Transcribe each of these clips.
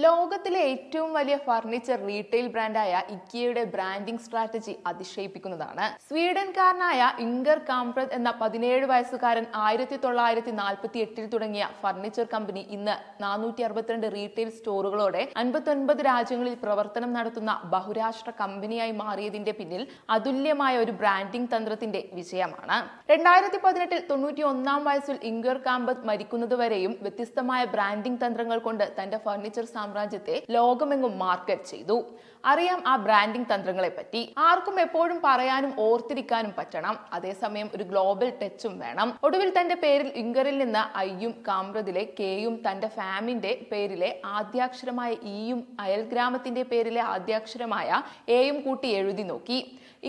ലോകത്തിലെ ഏറ്റവും വലിയ ഫർണിച്ചർ റീറ്റെയിൽ ബ്രാൻഡായ ഇക്കിയയുടെ ബ്രാൻഡിംഗ് സ്ട്രാറ്റജി അതിശയിപ്പിക്കുന്നതാണ്. സ്വീഡൻകാരനായ ഇംഗർ കാംപ്രത് എന്ന 17 വയസ്സുകാരൻ 1948 തുടങ്ങിയ ഫർണിച്ചർ കമ്പനി ഇന്ന് 462 റീറ്റെയിൽ സ്റ്റോറുകളോടെ 59 രാജ്യങ്ങളിൽ പ്രവർത്തനം നടത്തുന്ന ബഹുരാഷ്ട്ര കമ്പനിയായി മാറിയതിന്റെ പിന്നിൽ അതുല്യമായ ഒരു ബ്രാൻഡിംഗ് തന്ത്രത്തിന്റെ വിജയമാണ്. 2018 91 വയസ്സിൽ ഇംഗർ കാംപ്രത് മരിക്കുന്നതുവരെയും വ്യത്യസ്തമായ ബ്രാൻഡിംഗ് തന്ത്രങ്ങൾ കൊണ്ട് തന്റെ ഫർണിച്ചർ സാമ്രാജ്യത്തെ ലോകമെങ്ങും മാർക്കറ്റ് ചെയ്തു. അറിയാം ആ ബ്രാൻഡിംഗ് തന്ത്രങ്ങളെ പറ്റി. ആർക്കും എപ്പോഴും പറയാനും ഓർത്തിരിക്കാനും പറ്റണം, അതേസമയം ഒരു ഗ്ലോബൽ ടച്ചും വേണം. ഒടുവിൽ തന്റെ പേരിൽ ഇംഗറിൽ നിന്ന് ഐയും കാംപ്രതിലെ കെയും തന്റെ ഫാമിന്റെ പേരിലെ ആദ്യാക്ഷരമായ ഇയും അയൽഗ്രാമത്തിന്റെ പേരിലെ ആദ്യാക്ഷരമായ എയും കൂട്ടി എഴുതി നോക്കി.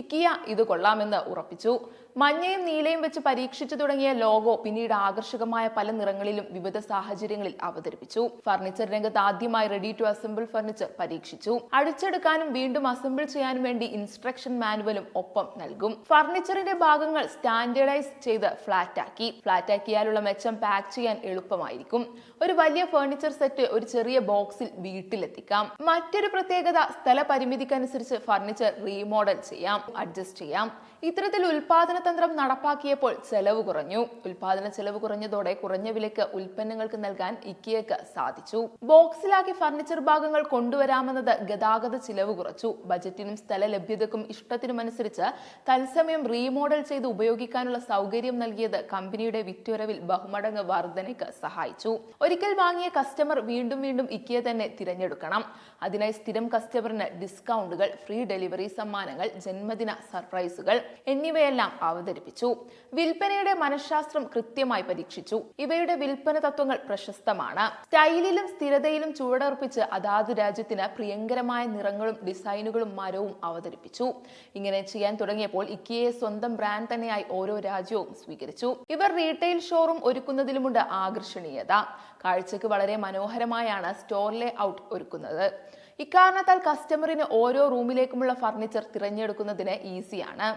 ഇക്കിയ ഇത് കൊള്ളാമെന്ന് ഉറപ്പിച്ചു. മഞ്ഞയും നീലയും വെച്ച് പരീക്ഷിച്ചു തുടങ്ങിയ ലോഗോ പിന്നീട് ആകർഷകമായ പല നിറങ്ങളിലും വിവിധ സാഹചര്യങ്ങളിൽ അവതരിപ്പിച്ചു. ഫർണിച്ചർ രംഗത്ത് ആദ്യമായി റെഡി ടു അസംബിൾ ഫർണിച്ചർ പരീക്ഷിച്ചു. അഴിച്ചെടുക്കാനും വീണ്ടും അസംബിൾ ചെയ്യാനും വേണ്ടി ഇൻസ്ട്രക്ഷൻ മാനുവലും ഒപ്പം നൽകും. ഫർണിച്ചറിന്റെ ഭാഗങ്ങൾ സ്റ്റാൻഡേർഡൈസ് ചെയ്ത് ഫ്ലാറ്റാക്കിയാലുള്ള മെച്ചം പാക്ക് ചെയ്യാൻ എളുപ്പമായിരിക്കും. ഒരു വലിയ ഫർണിച്ചർ സെറ്റ് ഒരു ചെറിയ ബോക്സിൽ വീട്ടിലെത്തിക്കാം. മറ്റൊരു പ്രത്യേകത, സ്ഥല പരിമിതിക്കനുസരിച്ച് ഫർണിച്ചർ റീമോഡൽ ചെയ്യാം, അഡ്ജസ്റ്റ് ചെയ്യാം. ഇത്തരത്തിൽ ഉൽപാദന തന്ത്രം നടപ്പാക്കിയപ്പോൾ ചെലവ് കുറഞ്ഞു. ഉൽപാദന ചെലവ് കുറഞ്ഞതോടെ കുറഞ്ഞ വിലയ്ക്ക് ഉൽപ്പന്നങ്ങൾക്ക് നൽകാൻ ഇക്കിയക്ക് സാധിച്ചു. ബോക്സിലാക്കി ഫർണിച്ചർ ഭാഗങ്ങൾ കൊണ്ടുവരാമെന്നത് ഗതാഗത ചിലവ് കുറച്ചു. ബജറ്റിനും സ്ഥല ലഭ്യതക്കും ഇഷ്ടത്തിനുമനുസരിച്ച് തത്സമയം റീമോഡൽ ചെയ്ത് ഉപയോഗിക്കാനുള്ള സൗകര്യം നൽകിയത് കമ്പനിയുടെ വിറ്റുവരവിൽ ബഹുമടങ്ങ് വർധനയ്ക്ക് സഹായിച്ചു. ഒരിക്കൽ വാങ്ങിയ കസ്റ്റമർ വീണ്ടും വീണ്ടും ഇക്കിയ തന്നെ തിരഞ്ഞെടുക്കണം. അതിനായി സ്ഥിരം കസ്റ്റമറിന് ഡിസ്കൗണ്ടുകൾ, ഫ്രീ ഡെലിവറി സമ്മാനങ്ങൾ, ജന്മദിന സർപ്രൈസുകൾ എന്നിവയെല്ലാം അവതരിപ്പിച്ചു. വിൽപ്പനയുടെ മനഃശാസ്ത്രം കൃത്യമായി പരീക്ഷിച്ചു. ഇവയുടെ വിൽപ്പന തത്വങ്ങൾ പ്രശസ്തമാണ്. സ്റ്റൈലിലും സ്ഥിരതയിലും ചുവടുറപ്പിച്ച് അതാത് രാജ്യത്തിന് പ്രിയങ്കരമായ നിറങ്ങളും ഡിസൈനുകളും മരവും അവതരിപ്പിച്ചു. ഇങ്ങനെ ചെയ്യാൻ തുടങ്ങിയപ്പോൾ ഇക്കിയയെ സ്വന്തം ബ്രാൻഡ് തന്നെയായി ഓരോ രാജ്യവും സ്വീകരിച്ചു. ഇവർ റീറ്റെയിൽ ഷോറൂം ഒരുക്കുന്നതിലുമുണ്ട് ആകർഷണീയത. കാഴ്ചക്ക് വളരെ മനോഹരമായാണ് സ്റ്റോർ ലേ ഔട്ട് ഒരുക്കുന്നത്. ഇക്കാരണത്താൽ കസ്റ്റമറിന് ഓരോ റൂമിലേക്കുമുള്ള ഫർണിച്ചർ തിരഞ്ഞെടുക്കുന്നതിന് ഈസിയാണ്.